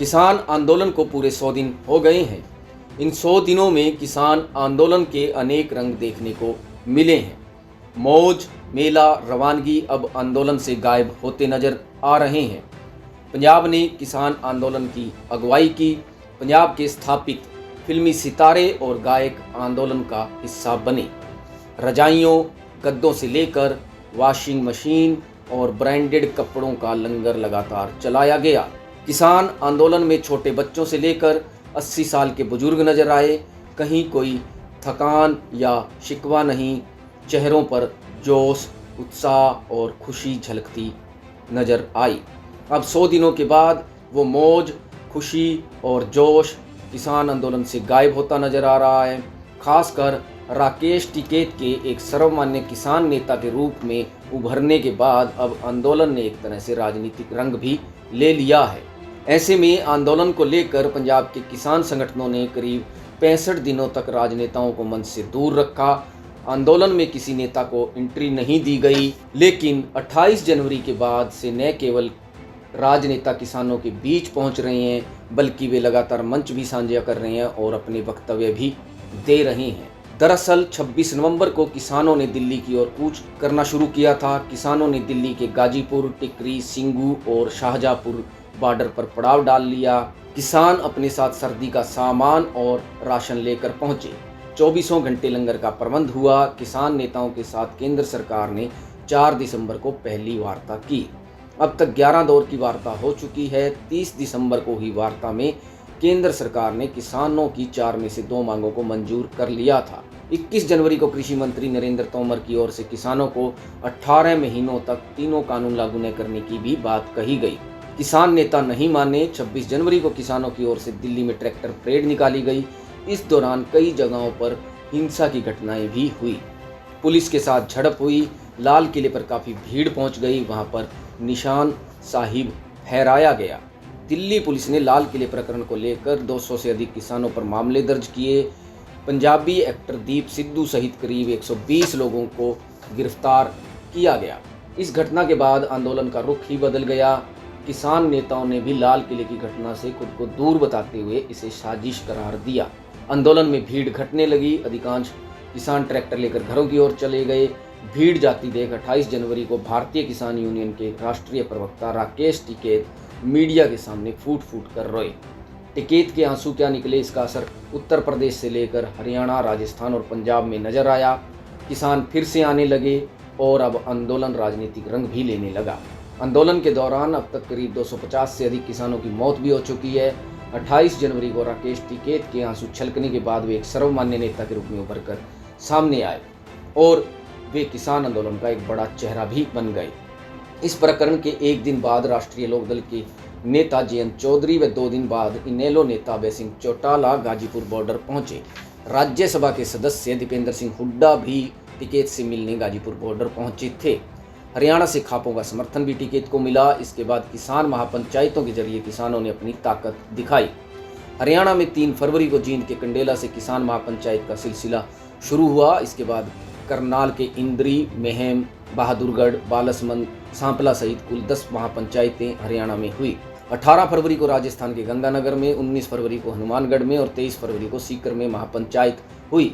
किसान आंदोलन को पूरे 100 दिन हो गए हैं। इन 100 दिनों में किसान आंदोलन के अनेक रंग देखने को मिले हैं। मौज, मेला, रवानगी अब आंदोलन से गायब होते नजर आ रहे हैं। पंजाब ने किसान आंदोलन की अगुवाई की। पंजाब के स्थापित फिल्मी सितारे और गायक आंदोलन का हिस्सा बने। रजाइयों, गद्दों से लेकर वॉशिंग मशीन और ब्रांडेड कपड़ों का लंगर लगातार चलाया गया। किसान आंदोलन में छोटे बच्चों से लेकर 80 साल के बुजुर्ग नजर आए। कहीं कोई थकान या शिकवा नहीं, चेहरों पर जोश, उत्साह और खुशी झलकती नजर आई। अब 100 दिनों के बाद वो मौज, खुशी और जोश किसान आंदोलन से गायब होता नजर आ रहा है। खासकर राकेश टिकैत के एक सर्वमान्य किसान नेता के रूप में उभरने के बाद अब आंदोलन ने एक तरह से राजनीतिक रंग भी ले लिया है। ऐसे में आंदोलन को लेकर पंजाब के किसान संगठनों ने करीब 65 दिनों तक राजनेताओं को मंच से दूर रखा। आंदोलन में किसी नेता को एंट्री नहीं दी गई, लेकिन 28 जनवरी के बाद से न केवल राजनेता किसानों के बीच पहुंच रहे हैं, बल्कि वे लगातार मंच भी साझा कर रहे हैं और अपने वक्तव्य भी दे रहे हैं। दरअसल 26 नवंबर को किसानों ने दिल्ली की ओर कूच करना शुरू किया था। किसानों ने दिल्ली के गाजीपुर, टिकरी, सिंगू और शाहजहाँपुर बॉर्डर पर पड़ाव डाल लिया। किसान अपने साथ सर्दी का सामान और राशन लेकर पहुंचे। 24 घंटे लंगर का प्रबंध हुआ। किसान नेताओं के साथ केंद्र सरकार ने 4 दिसंबर को पहली वार्ता की। अब तक 11 दौर की वार्ता हो चुकी है। 30 दिसंबर को हुई वार्ता में केंद्र सरकार ने किसानों की 4 में से 2 मांगों को मंजूर कर लिया था। 21 जनवरी को कृषि मंत्री नरेंद्र तोमर की ओर से किसानों को 18 महीनों तक तीनों कानून लागू न करने की भी बात कही गई। किसान नेता नहीं माने। 26 जनवरी को किसानों की ओर से दिल्ली में ट्रैक्टर परेड निकाली गई। इस दौरान कई जगहों पर हिंसा की घटनाएं भी हुई। पुलिस के साथ झड़प हुई। लाल किले पर काफ़ी भीड़ पहुंच गई। वहां पर निशान साहिब फहराया गया। दिल्ली पुलिस ने लाल किले प्रकरण को लेकर 200 से अधिक किसानों पर मामले दर्ज किए। पंजाबी एक्टर दीप सिद्धू सहित करीब 120 लोगों को गिरफ्तार किया गया। इस घटना के बाद आंदोलन का रुख ही बदल गया। किसान नेताओं ने भी लाल किले की घटना से खुद को दूर बताते हुए इसे साजिश करार दिया। आंदोलन में भीड़ घटने लगी। अधिकांश किसान ट्रैक्टर लेकर घरों की ओर चले गए। भीड़ जाती देख 28 जनवरी को भारतीय किसान यूनियन के राष्ट्रीय प्रवक्ता राकेश टिकैत मीडिया के सामने फूट फूट कर रोए। टिकैत के आंसू क्या निकले, इसका असर उत्तर प्रदेश से लेकर हरियाणा, राजस्थान और पंजाब में नजर आया। किसान फिर से आने लगे और अब आंदोलन राजनीतिक रंग भी लेने लगा। आंदोलन के दौरान अब तक करीब 250 से अधिक किसानों की मौत भी हो चुकी है। 28 जनवरी को राकेश टिकैत के आंसू छलकने के बाद वे एक सर्वमान्य नेता के रूप में उभर कर सामने आए और वे किसान आंदोलन का एक बड़ा चेहरा भी बन गए। इस प्रकरण के एक दिन बाद राष्ट्रीय लोकदल के नेता जयंत चौधरी व 2 दिन बाद इनेलो नेता अभय सिंह चौटाला गाजीपुर बॉर्डर पहुंचे। राज्यसभा के सदस्य दीपेंद्र सिंह हुड्डा भी टिकैत से मिलने गाजीपुर बॉर्डर पहुंचे थे। हरियाणा से खापों का समर्थन भी टिकैत को मिला। इसके बाद किसान महापंचायतों के जरिए किसानों ने अपनी ताकत दिखाई। हरियाणा में 3 फरवरी को जींद के कंडेला से किसान महापंचायत का सिलसिला शुरू हुआ। इसके बाद करनाल के इंद्री, महम, बहादुरगढ़, बालसमंद, सांपला सहित कुल 10 महापंचायतें हरियाणा में हुई। 18 फरवरी को राजस्थान के गंगानगर में, 19 फरवरी को हनुमानगढ़ में और 23 फरवरी को सीकर में महापंचायत हुई।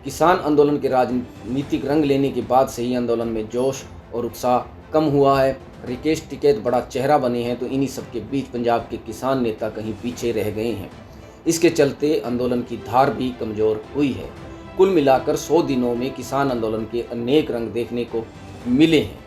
किसान आंदोलन के राजनीतिक रंग लेने के बाद से ही आंदोलन में जोश और उत्साह कम हुआ है। राकेश टिकैत बड़ा चेहरा बने हैं तो इन्हीं सब के बीच पंजाब के किसान नेता कहीं पीछे रह गए हैं। इसके चलते आंदोलन की धार भी कमजोर हुई है। कुल मिलाकर 100 दिनों में किसान आंदोलन के अनेक रंग देखने को मिले हैं।